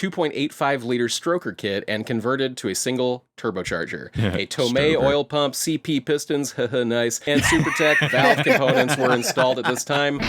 2.85-liter stroker kit and converted to a single turbocharger. A Tomei oil pump, CP pistons, nice, and SuperTech valve components were installed at this time.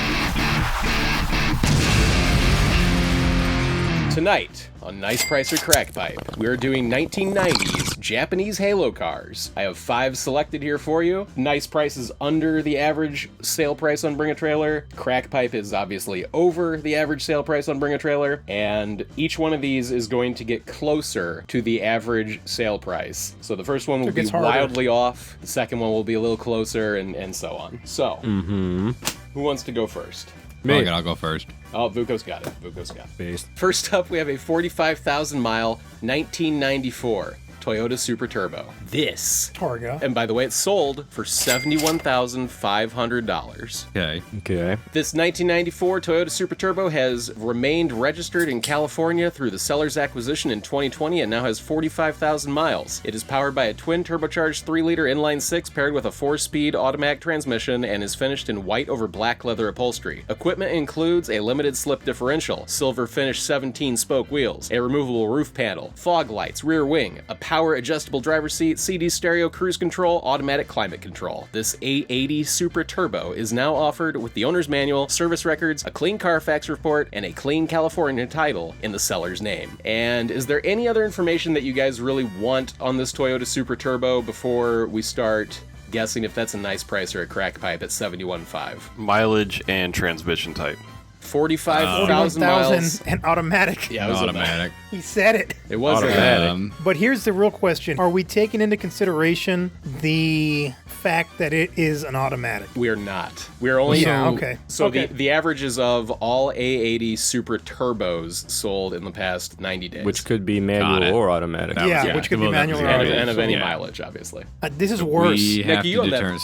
Tonight, on Nice Price or Crack Pipe, we're doing 1990s Japanese Halo cars. I have 5 selected here for you. Nice Price is under the average sale price on Bring a Trailer. Crack Pipe is obviously over the average sale price on Bring a Trailer. And each one of these is going to get closer to the average sale price. So the first one will be wildly off. The second one will be a little closer, and so on. So, who wants to go first? Me. I'll go first. Oh, Vukos got it. Vukos got it. Based. First up, we have a 45,000-mile 1994 Toyota Super Turbo. This. Targa. And by the way, it's sold for $71,500. Okay. This 1994 Toyota Super Turbo has remained registered in California through the seller's acquisition in 2020 and now has 45,000 miles. It is powered by a twin turbocharged 3-liter inline-6 paired with a 4-speed automatic transmission and is finished in white over black leather upholstery. Equipment includes a limited slip differential, silver finished 17-spoke wheels, a removable roof panel, fog lights, rear wing, a power adjustable driver's seat, CD stereo, cruise control, automatic climate control. This 880 Super Turbo is now offered with the owner's manual, service records, a clean Carfax report, and a clean California title in the seller's name. And is there any other information that you guys really want on this Toyota Super Turbo before we start guessing if that's a nice price or a crack pipe at $71,500? Mileage and transmission type. 45,000 miles. And automatic. Yeah, it was automatic. He said it. It was automatic. But here's the real question. Are we taking into consideration the fact that it is an automatic? We are not. We're only... Yeah, okay. So okay. The averages of all A80 Super Turbos sold in the past 90 days. Which could be manual or automatic. Yeah, which could be manual or automatic. And of any mileage, obviously. This is worse. We have to determine,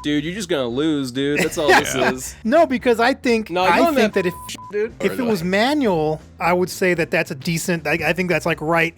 dude, you're just going to lose, dude. That's all this is. No, because I think that if it was manual, I would say that that's a decent... I think that's like right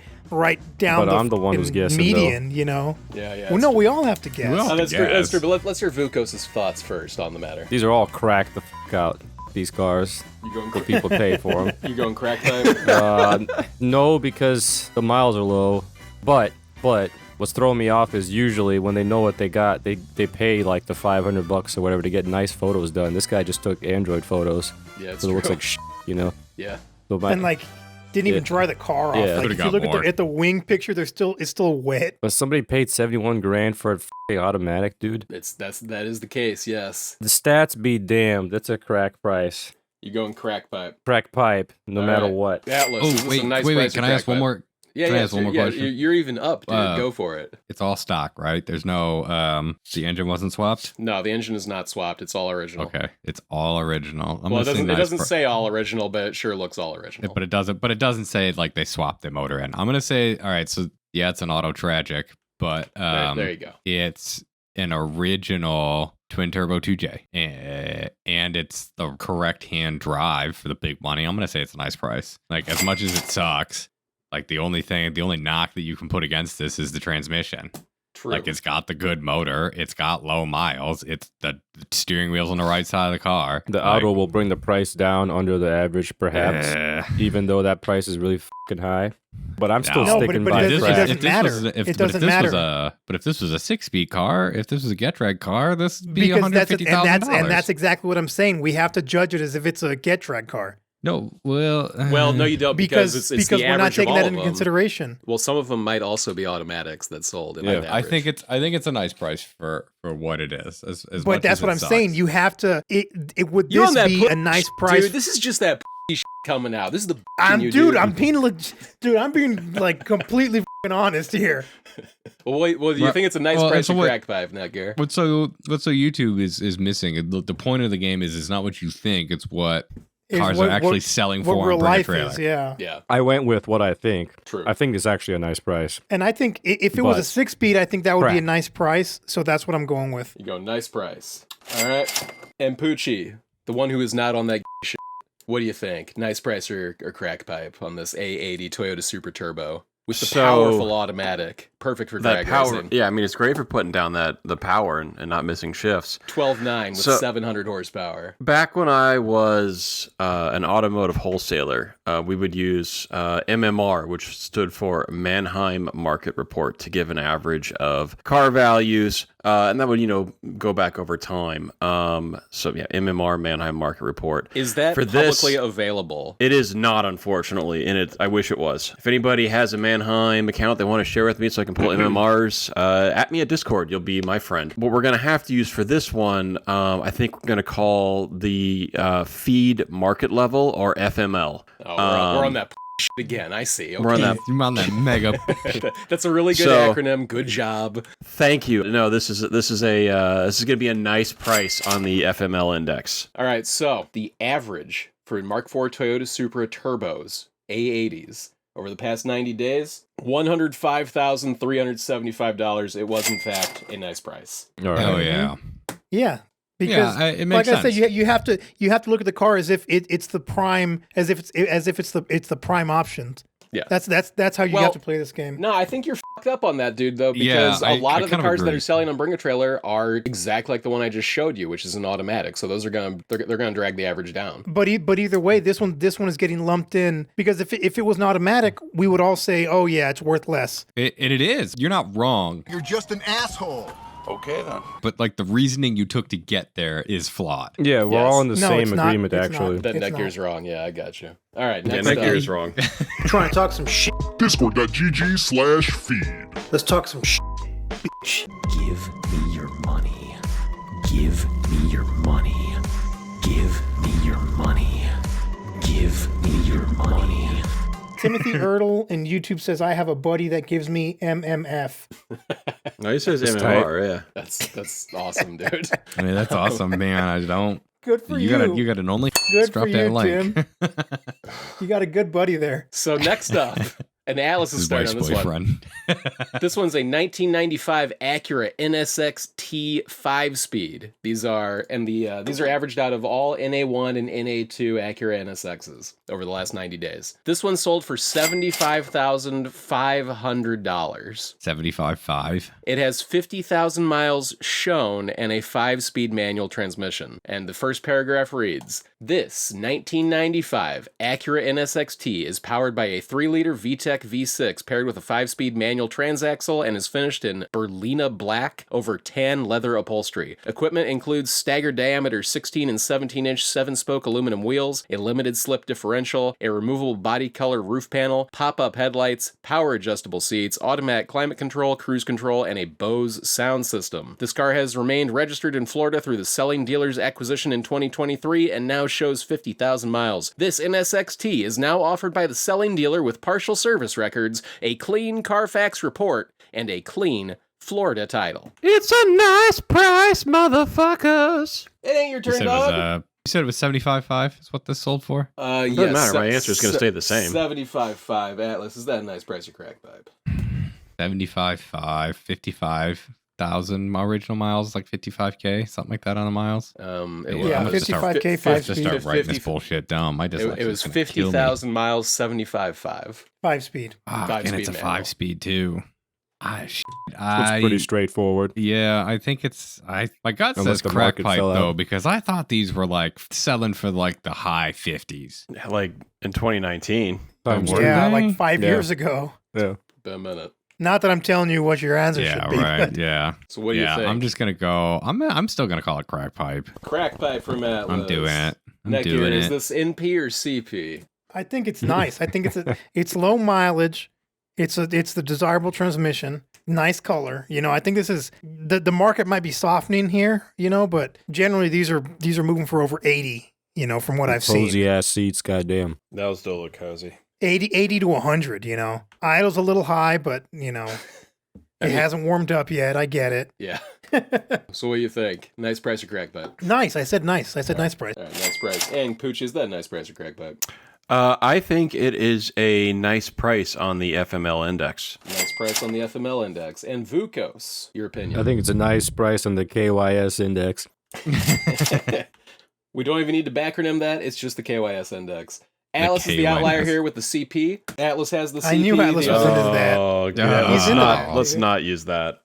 down but I'm the one who's guessing, median, though. you know? Yeah. Well, no, we all have to guess. That's true, but let's hear Vukos' thoughts first on the matter. These are all cracked the out, these cars. You going the people pay for them. You going crack time? No, because the miles are low. But what's throwing me off is usually when they know what they got, they pay like the $500 or whatever to get nice photos done. This guy just took Android photos. Yeah, it's so it looks like you know? Yeah. So and like, didn't even dry the car off. Yeah. Like, if you look at the wing picture, it's still wet. But somebody paid $71,000 for a automatic, dude. That is the case, yes. The stats be damned. That's a crack price. You going crack pipe? Crack pipe, no matter what. Atlas. Oh, wait. Can I ask one more? Yeah, Can I ask one more question? You're even up, dude. Go for it. It's all stock, right? There's no, the engine wasn't swapped? No, the engine is not swapped. It's all original. Okay, it's all original. Well, it doesn't say all original, but it sure looks all original. But it doesn't say like they swapped the motor in. I'm gonna say, all right, so yeah, it's an auto tragic, but there you go. It's an original twin turbo 2J, and it's the correct hand drive for the big money. I'm gonna say it's a nice price. Like, as much as it sucks. Like, the only knock that you can put against this is the transmission. True. Like, it's got the good motor. It's got low miles. It's the steering wheel's on the right side of the car. The auto will bring the price down under the average, perhaps, even though that price is really fucking high. But I'm still sticking by it. It doesn't matter. It doesn't matter. But if this was a 6-speed car, if this was a Get-Reg car, this would be $150,000. And that's exactly what I'm saying. We have to judge it as if it's a Get-Reg car. No, well, no, you don't because it's the we're not taking that into them. Consideration. Well, some of them might also be automatics that sold. I think it's a nice price for what it is. But that's what I'm saying. You have to. Would this be a nice price? Dude, this is just that shit coming out. This is the. I'm being like completely honest here. Well, do you think it's a nice price for crack pipe, Netgear? What so YouTube is missing? The point of the game is it's not what you think. It's what. Cars are actually selling for real life trailer. is, yeah. I went with what I think. True. I think it's actually a nice price. And I think if it was a 6-speed, I think that would be a nice price. So that's what I'm going with. You go nice price. All right. And Puchii, the one who is not on that shit. What do you think? Nice price or crack pipe on this A80 Toyota Super Turbo? With the powerful automatic. Perfect for that drag power. racing. Yeah, I mean, it's great for putting down the power and not missing shifts. 12.9 with 700 horsepower. Back when I was an automotive wholesaler, we would use MMR, which stood for Mannheim Market Report, to give an average of car values, and that would, go back over time. So yeah, MMR, Mannheim Market Report. Is that for publicly available? It is not, unfortunately, and I wish it was. If anybody has a Mannheim account they want to share with me so I can pull MMRs, at me at Discord. You'll be my friend. What we're going to have to use for this one, I think we're going to call the feed market level, or FML. Oh, we're on that shit again. I see. Okay. We're on that. You're on that mega. That's a really good acronym. Good job. Thank you. No, this is going to be a nice price on the FML index. All right, so the average for Mark IV Toyota Supra turbos, A80s, over the past 90 days, $105,375. It was, in fact, a nice price. All right. Oh, yeah. Yeah. Because, it makes like sense. I said, you have to look at the car as if it's the prime, as if it's the prime option. Yeah, that's how you have to play this game. No, I think you're fucked up on that, dude. Though, because a lot of the cars that are selling on Bring a Trailer are exactly like the one I just showed you, which is an automatic. So those are they're gonna drag the average down. But either way, this one is getting lumped in, because if it was an automatic, we would all say, oh yeah, it's worth less. It is. You're not wrong. You're just an asshole. Okay, then. But like the reasoning you took to get there is flawed. Yeah, we're all in the same agreement, it's actually. not. That Netgear's wrong. Yeah, I got you. All right, Yeah, next Netgear's wrong. Trying to talk some shit. Discord.gg/feed. Let's talk some shit. Give me your money. Give me your money. Give me your money. Give me your money. Timothy Ertl in YouTube says, I have a buddy that gives me MMF. No, he says MMR, yeah. That's awesome, dude. I mean, that's awesome, man. I don't. Good for you. You got an only. Good drop for that you, link. Tim. You got a good buddy there. So next up, and Atlas is His starting wife's on this boyfriend. one. This one's a 1995 Acura NSX T 5-speed. These are averaged out of all NA1 and NA2 Acura NSXs over the last 90 days. This one sold for $75,500. 75.5. It has 50,000 miles shown and a 5-speed manual transmission. And the first paragraph reads, this 1995 Acura NSX-T is powered by a 3-liter VTEC V6 paired with a 5-speed manual transaxle and is finished in Berlina black over tan leather upholstery. Equipment includes staggered diameter 16 and 17-inch 7-spoke aluminum wheels, a limited slip differential, a removable body color roof panel, pop-up headlights, power adjustable seats, automatic climate control, cruise control, and a Bose sound system. This car has remained registered in Florida through the selling dealer's acquisition in 2023 and now shows 50,000 miles. This NSX-T is now offered by the selling dealer with partial service records, a clean Carfax report, and a clean Florida title. It's a nice price, motherfuckers. It ain't your turn, dog. You said it was 75.5 is what this sold for? It doesn't matter. My answer is going to stay the same. 75.5. Atlas, is that a nice price or crack pipe? 75.5, 55,000 original miles, like 55K, something like that on the miles. Yeah, I'm gonna just 55K, I have to start writing this bullshit down. It was 50,000 miles, 75.5. 5-speed. And it's a manual. 5-speed too. It's pretty straightforward. Yeah, I think it's. My gut Unless says the crack market pipe fell out. though, because I thought these were like selling for like the high 50s. Like in 2019. Yeah, like 5 Yeah. years ago. Yeah. Been a minute. Not that I'm telling you what your answer should Yeah, be. right. but- Yeah. So what do you think? I'm just gonna go. I'm still gonna call it crack pipe. Crack pipe from Atlas. I'm doing it. I'm Netgear, doing is it. this NP or CP? I think it's nice. I think it's low mileage. It's the desirable transmission. Nice color. I think this is the market might be softening here, but generally these are moving for over 80, from what I've seen. Cozy ass seats, goddamn. That was still look cozy. 80 to 100, Idle's a little high, but it hasn't warmed up yet. I get it. Yeah. So what do you think? Nice price or crack pipe? Nice. I said nice. I said nice price. All right, nice price. And Puchii, is that a nice price or crack pipe? I think it is a nice price on the FML index. Nice price on the FML index. And Vukos, your opinion? I think it's a nice price on the KYS index. We don't even need to backronym that. It's just the KYS index. Atlas is the K-Line outlier has- here with the CP. Atlas has the CP. I knew Atlas the was other- into that. Oh, Yeah. He's into that, let's dude. not use that.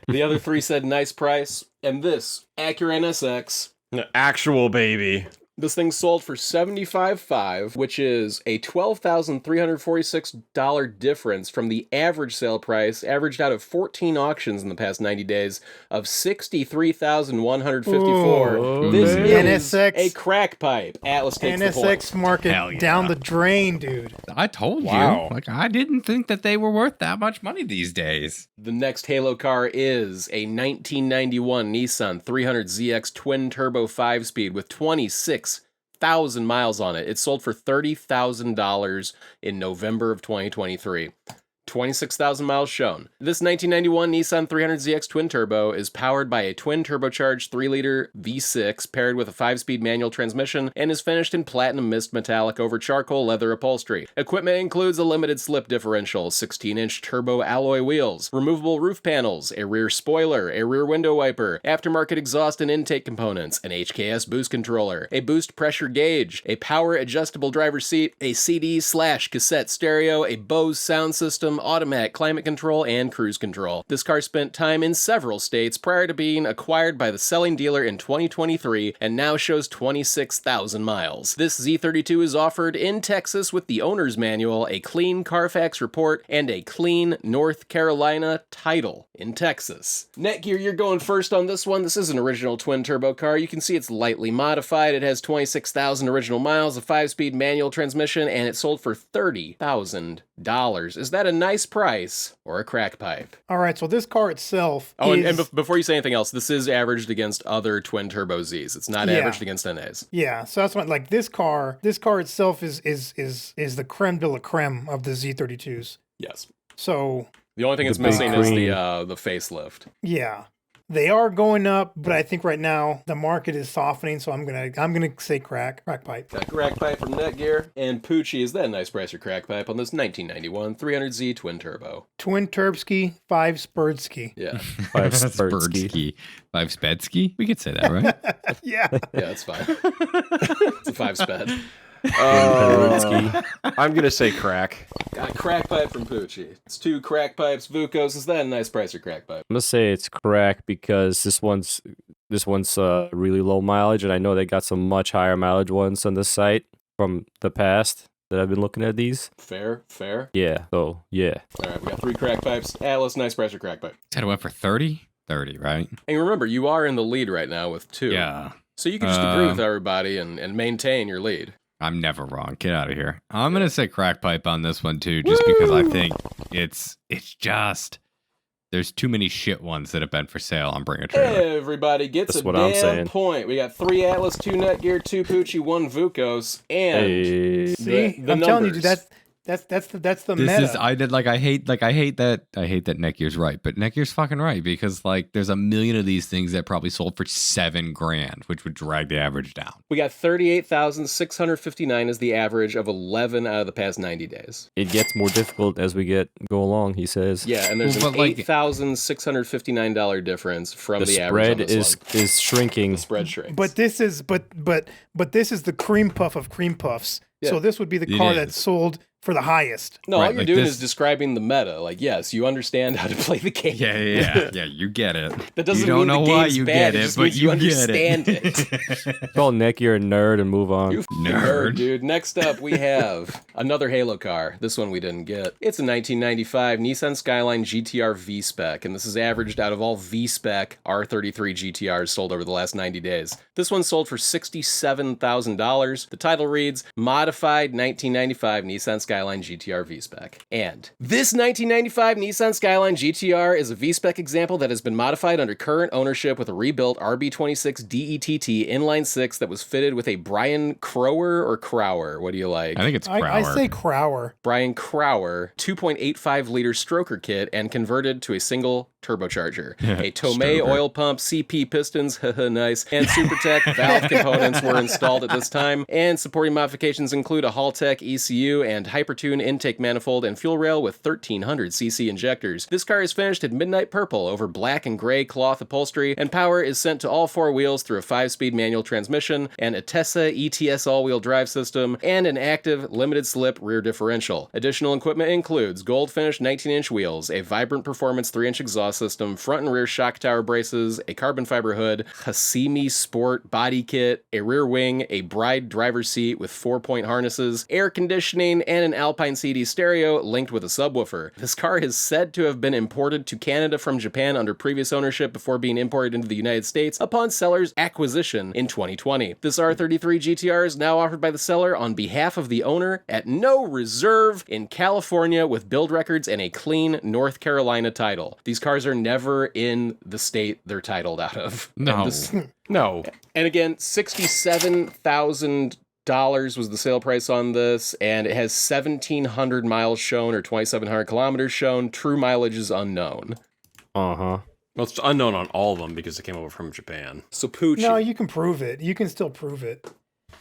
The other three said nice price. And this, Acura NSX. Actual baby. This thing sold for $75,500, which is a $12,346 difference from the average sale price, averaged out of 14 auctions in the past 90 days, of $63,154. Ooh, This man. is NSX. a crack pipe. Atlas takes the point. NSX market Hell yeah. down the drain, dude. I told Wow. you. Like, I didn't think that they were worth that much money these days. The next Halo car is a 1991 Nissan 300ZX twin turbo 5-speed with 26,000 miles on it. It sold for $30,000 in November of 2023. 26,000 miles shown. This 1991 Nissan 300ZX twin turbo is powered by a twin turbocharged 3-liter V6 paired with a 5-speed manual transmission and is finished in platinum mist metallic over charcoal leather upholstery. Equipment includes a limited slip differential, 16-inch turbo alloy wheels, removable roof panels, a rear spoiler, a rear window wiper, aftermarket exhaust and intake components, an HKS boost controller, a boost pressure gauge, a power adjustable driver's seat, a CD/cassette stereo, a Bose sound system, automatic climate control, and cruise control. This car spent time in several states prior to being acquired by the selling dealer in 2023 and now shows 26,000 miles. This Z32 is offered in Texas with the owner's manual, a clean Carfax report, and a clean North Carolina title in Texas. Netgear, you're going first on this one. This is an original twin turbo car. You can see it's lightly modified. It has 26,000 original miles, a 5-speed manual transmission, and it sold for $30,000. Is that a nice price or a crack pipe? All right, so this car itself Oh, is... and before you say anything else, this is averaged against other twin turbo Zs. It's not Yeah. averaged against NAs. Yeah, so that's what, like, this car itself is the creme de la creme of the Z32s. Yes. So The only thing it's The big missing is cream. the facelift. yeah, they are going up, but I think right now the market is softening. So I'm gonna say crack pipe. Got crack pipe from Netgear. And Puchii, is that a nice price for crack pipe on this 1991 300Z twin turbo? Twin Turbsky, 5 Spursky. Yeah. 5 Spursky. Birdski. 5 Spedsky? We could say that, right? Yeah, Yeah, that's fine. It's a 5-sped. I'm gonna say crack. Got crack pipe from Puchii. It's 2 crack pipes. Vukos, is that a nice price for crack pipe? I'm gonna say it's crack because this one's really low mileage, and I know they got some much higher mileage ones on this site from the past that I've been looking at these. Fair. Yeah, so yeah. All right, we got 3 crack pipes. Atlas, nice price for crack pipe. Said it went for 30? 30, right? And remember, you are in the lead right now with 2. Yeah. So you can just agree with everybody and maintain your lead. I'm never wrong. Get out of here. I'm going to say crack pipe on this one, too, just because I think it's just... There's too many shit ones that have been for sale on Bring a Trailer. Everybody gets That's a what I'm damn saying. point. We got 3 Atlas, 2 Netgear, 2 Puchii, 1 Vukos, and Hey. see, the I'm telling you, dude, numbers. that's the This meta. is I hate that Netgear's right, but Netgear's fucking right because like there's a million of these things that probably sold for $7,000, which would drag the average down. we got 38,659 as the average of 11 out of the past 90 days. It gets more difficult as we go along, he says. Yeah, and there's Well, an but, like- $8,659 difference from The the average on spread this one. is shrinking. The spread shrinks. But this is this is the cream puff of cream puffs. Yeah. So this would be the It car is. that's sold for the highest. no, all Right, you're like doing this- is describing the meta. Like, yes, you understand how to play the game. Yeah, you get it. That doesn't you don't mean know the why game's you bad, get it it, just but means you you get understand it. Call Netgear a nerd and move on. You Nerd. dude. Next up, we have another Halo car. This one we didn't get. It's a 1995 Nissan Skyline GTR V-Spec, and this is averaged out of all V-Spec R33 GTRs sold over the last 90 days. This one sold for $67,000. The title reads, Modified 1995 Nissan Skyline GTR V-Spec. And this 1995 Nissan Skyline GTR is a V-Spec example that has been modified under current ownership with a rebuilt RB26 DETT inline 6 that was fitted with a Brian Crower or Crower. What do you like? I think it's I Crower. say Crower. Brian Crower 2.85 liter stroker kit and converted to a single turbocharger. A Tomei Stover. oil pump, CP pistons, nice, and SuperTech valve components were installed at this time, and supporting modifications include a Haltech ECU and Hypertune intake manifold and fuel rail with 1300cc injectors. This car is finished in midnight purple over black and gray cloth upholstery, and power is sent to all four wheels through a 5-speed manual transmission, an Atessa ETS all-wheel drive system, and an active limited-slip rear differential. Additional equipment includes gold-finished 19-inch wheels, a Vibrant Performance 3-inch exhaust system, front and rear shock tower braces, a carbon fiber hood, Hasimi Sport body kit, a rear wing, a Bride driver's seat with 4-point harnesses, air conditioning, and an Alpine CD stereo linked with a subwoofer. This car is said to have been imported to Canada from Japan under previous ownership before being imported into the United States upon seller's acquisition in 2020. This R33 GTR is now offered by the seller on behalf of the owner at no reserve in California with build records and a clean North Carolina title. These cars are never in the state they're titled out of. No. No. And again, $67,000 was the sale price on this, and it has 1,700 miles shown or 2,700 kilometers shown. True mileage is unknown. Uh-huh. Well, it's unknown on all of them because they came over from Japan. So Puchii. No, you can prove it. You can still prove it.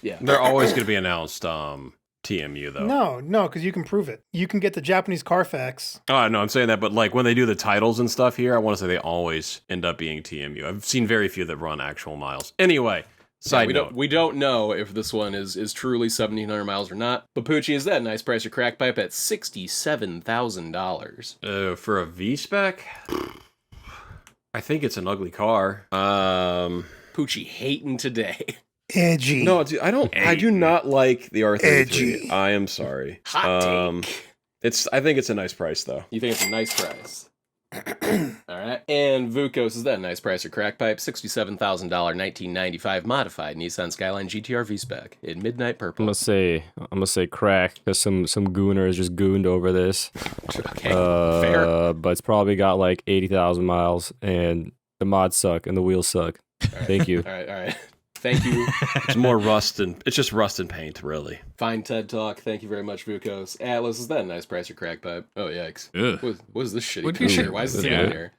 Yeah. They're always going to be announced TMU, though. No, because you can prove it. You can get the Japanese Carfax. Oh, no, I'm saying that, but like when they do the titles and stuff here, I want to say they always end up being TMU. I've seen very few that run actual miles. Anyway, side note. We don't know if this one is truly 1,700 miles or not. But Puchii, is that a nice price for crack pipe at $67,000? For a V-spec, I think it's an ugly car. Puchii hating today. Edgy. No, dude, I do not like the R33. Edgy. I am sorry. Hot take. I think it's a nice price though. You think it's a nice price? All right. And Vukos, is that a nice price for crack pipe? $67,000 1995 modified Nissan Skyline GTR V-Spec in midnight purple. I'm gonna say crack because some gooner is just gooned over this. Okay. Fair. But it's probably got like 80,000 miles, and the mods suck and the wheels suck. Thank you. All right. Thank you. It's more rust and it's just rust and paint, really. Fine TED Talk. Thank you very much, Vukos. Atlas, is that a nice price for crack pipe? Oh, yikes. Ugh. What is this shitty What'd you picture? say? Why is this Yeah. in here?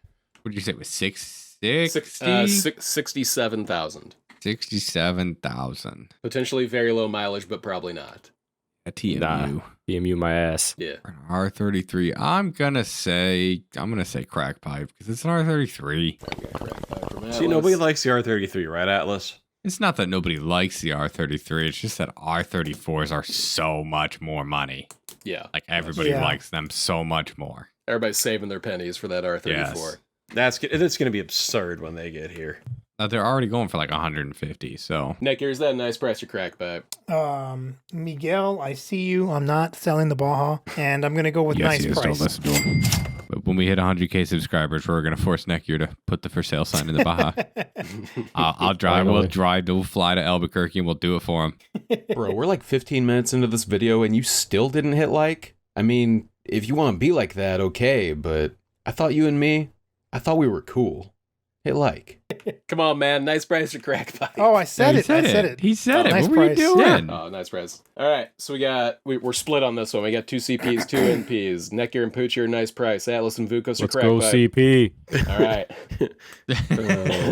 What did you say? It was 67,000. 67,000. Potentially very low mileage, but probably not. A TMU. Nah. DMU my ass. Yeah. For an R33. I'm gonna say crack pipe because it's an R33. Crack pipe from See, Atlas. nobody likes the R33, right, Atlas? It's not that nobody likes the R33. It's just that R34s are so much more money. Yeah. Like everybody Yeah. likes them so much more. Everybody's saving their pennies for that R34. Yes. It's going to be absurd when they get here. They're already going for like 150. So Netgear, is that a nice price for crack pipe? Miguel, I see you. I'm not selling the Baja, and I'm gonna go with yes, nice yes, price. don't listen to him. But when we hit 100K subscribers, we're gonna force Netgear to put the for sale sign in the Baja. I'll drive. We'll fly to Albuquerque and we'll do it for him. Bro, we're like 15 minutes into this video and you still didn't hit like? I mean, if you want to be like that, okay, but I thought we were cool. Hit like. Come on, man. Nice price for crack pipe. Oh, I said He it. I said it. He said Oh, it. nice What were you price. doing? Oh, nice price. All right, so we're split on this one. We got 2 CPs, 2 NPs. Netgear and Puchii are nice price. Atlas and Vukos are Let's crack go pipe. CP. All right. Oh,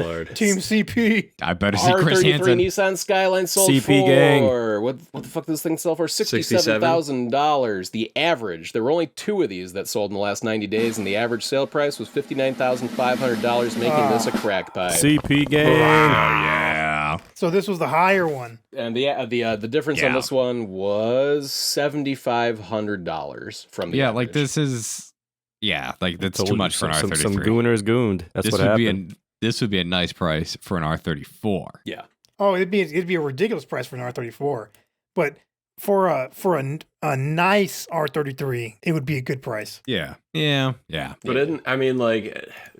Lord. Team CP. I better see Chris R33 Hansen. Nissan Skyline sold CP for gang. what the fuck does this thing sell for? $67,000. The average. There were only 2 of these that sold in the last 90 days, and the average sale price was $59,500, making this a crack pipe. CP gang. Yeah. So this was the higher one. And the difference on Yeah. this one was $7,500 from the Yeah, average. like this is. Yeah, like that's Told too you, much for an some R33. gooners gooned. That's This what would happened. this would be a nice price for an R34. Yeah. Oh, it'd be a ridiculous price for an R34, but for a nice R33, it would be a good price. Yeah. But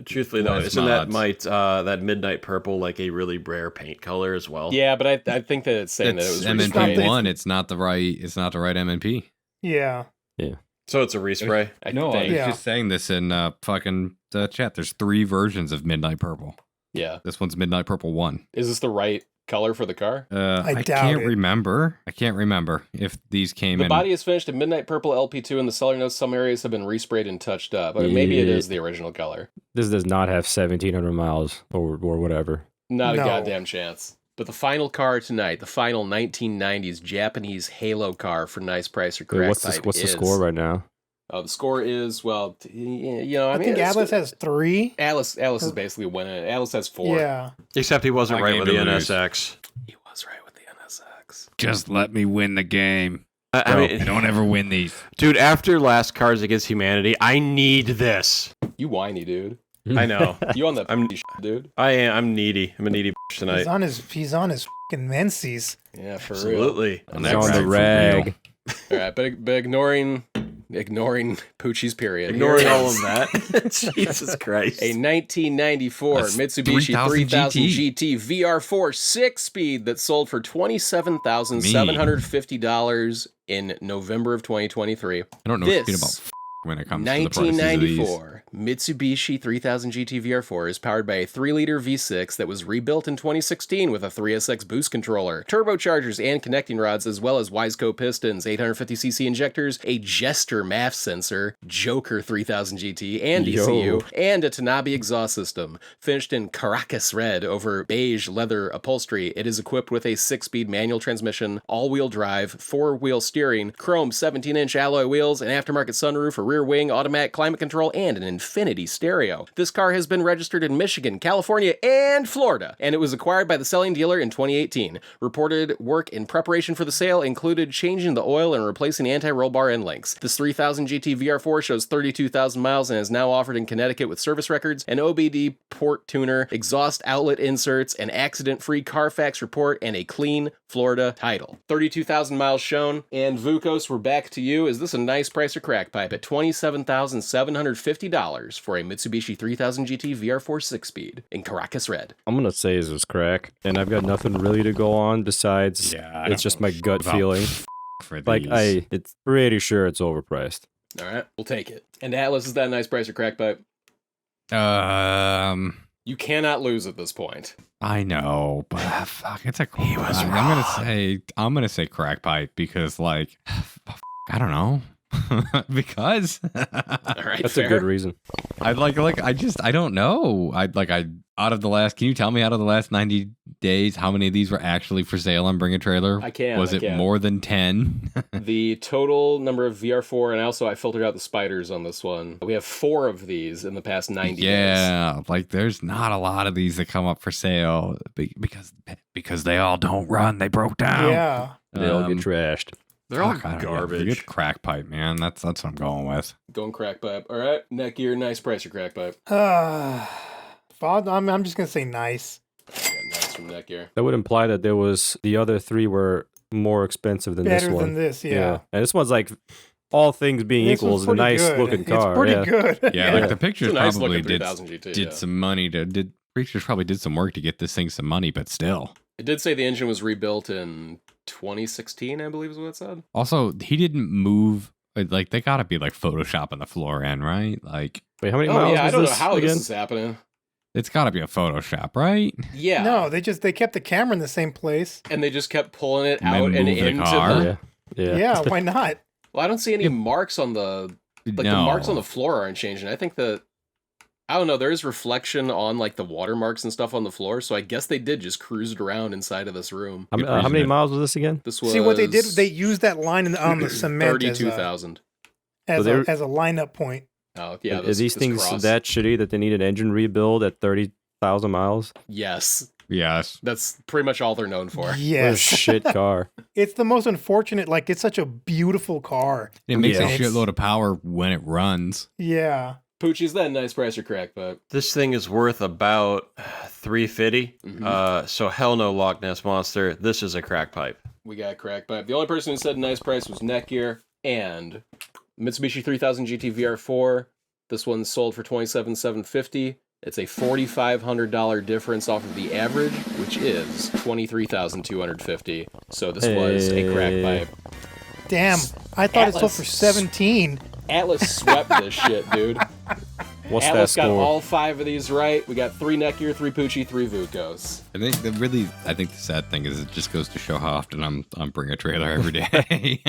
truthfully though, Nice isn't that mods. that midnight purple like a really rare paint color as well? Yeah, but I think that it's saying that it It's was MNP resprayed. one. It's not the right MNP. Yeah. So it's a respray. I No, I think. was Yeah. just saying this in fucking chat. There's 3 versions of Midnight Purple. Yeah. This one's Midnight Purple 1. Is this the right Color for the car? I doubt can't it. remember. I can't remember if these came The in. body is finished in midnight purple LP2, and the seller notes some areas have been resprayed and touched up. I mean, maybe it is the original color. This does not have 1,700 miles or whatever. Not a No. goddamn chance. But the final car tonight, the final 1990s Japanese Halo car for nice price or Wait, crack what's pipe the is- score right now? The score is, well, I I think Atlas has 3. Atlas is basically winning. Atlas has 4. Yeah. Except he wasn't My right game with the to lose. NSX. He was right with the NSX. Just let me win the game. I mean, I don't ever win these. dude, after last Cards Against Humanity, I need this. You whiny dude. I know. You on the I'm- shit, dude. I'm needy. I'm a needy tonight. He's on his fucking menses. Yeah, for real. Absolutely. On It's that on the rag for rag. All right, but ignoring Puchii's period. Ignoring here all is of that. Jesus Christ. A 1994 That's Mitsubishi 3000 3000 GT. GT VR4 6-speed that sold for $27,750 in November of 2023. I don't know shit about when it comes to the prices of these. 1994 Mitsubishi 3000 GT VR4 is powered by a 3-liter V6 that was rebuilt in 2016 with a 3SX boost controller, turbochargers and connecting rods, as well as Wiseco pistons, 850cc injectors, a Jester MAF sensor, Joker 3000 GT and ECU, and a Tanabe exhaust system. Finished in Caracas red over beige leather upholstery, it is equipped with a 6-speed manual transmission, all-wheel drive, 4-wheel steering, chrome 17-inch alloy wheels, an aftermarket sunroof, a rear wing, automatic climate control, and an infinity stereo. This car has been registered in Michigan, California, and Florida, and it was acquired by the selling dealer in 2018. Reported work in preparation for the sale included changing the oil and replacing anti-roll bar end links. This 3000 GT VR4 shows 32,000 miles and is now offered in Connecticut with service records, an OBD port tuner, exhaust outlet inserts, an accident-free Carfax report, and a clean Florida title. 32,000 miles shown, and Vukos, we're back to you. Is this a nice price or crack pipe at $27,750 for a Mitsubishi 3000 GT VR4 6-speed in Caracas red? I'm gonna say this is crack, and I've got nothing really to go on besides it's just my gut feeling. For these. Like it's pretty sure it's overpriced. All right, we'll take it. And Atlas, is that a nice price or crack pipe? You cannot lose at this point. I know, but fuck, it's a. He was I'm gonna say crack pipe because, like, I don't know, because All right, That's fair. a good reason. I don't know. Out of the last, can you tell me out of the last 90 days how many of these were actually for sale on Bring a Trailer? I can. Was it more than 10? The total number of VR4, and also I filtered out the spiders on this one. We have 4 of these in the past 90 days. Yeah, like there's not a lot of these that come up for sale because they all don't run. They broke down. Yeah. They all get trashed. They're all Fuck, I don't know. garbage. Good crack pipe, man. That's what I'm going with. Going crack pipe. All right, Netgear, nice price or crack pipe? I'm just gonna say nice. Yeah, nice from Netgear. That would imply that the other 3 were more expensive than Better this one. than this, yeah. And this one's like, all things being This equal, one's is a pretty nice good. looking car. It's pretty yeah. good. Yeah, like the pictures It's a nice probably looking did 3000 GT, did yeah. some money Preachers probably did some work to get this thing some money, but still. It did say the engine was rebuilt in 2016, I believe is what it said. Also, he didn't move. Like they gotta be like photoshopping the floor in, right? Like Wait, how many Oh miles yeah, I was don't know this how again? this is happening. it's gotta be a Photoshop, right? Yeah. No, they kept the camera in the same place. And they just kept pulling it And then out and move the into car. the... Yeah. Yeah, why not? Well, I don't see any marks on the... Like, the marks on the floor aren't changing. I think that... I don't know, there is reflection on, like, the watermarks and stuff on the floor, so I guess they did just cruise it around inside of this room. How many miles was this again? This was... See what they did? They used that line on the cement as 32,000. a So as a lineup point. Oh, yeah. Are these things cross. that shitty that they need an engine rebuild at 30,000 miles? Yes. Yes. That's pretty much all they're known for. What a Yes. shit car. It's the most unfortunate. Like, it's such a beautiful car. It makes Yeah. a shitload of power when it runs. Yeah. Puchii, is that a nice price or crack, but This thing is worth about $350. So hell no, Loch Ness Monster. This is a crack pipe. we got crack pipe. The only person who said nice price was Netgear and Mitsubishi 3000 GT VR4. This one sold for $27,750. It's a $4,500 difference off of the average, which is $23,250. So this was a crack pipe. Damn. I thought it sold Atlas. for 17. Atlas swept this shit, dude. What's that Atlas got score? all 5 of these right. We got 3 Netgear, 3 Puchii, 3 Vukos. I think the sad thing is it just goes to show how often I'm bringing a trailer every day.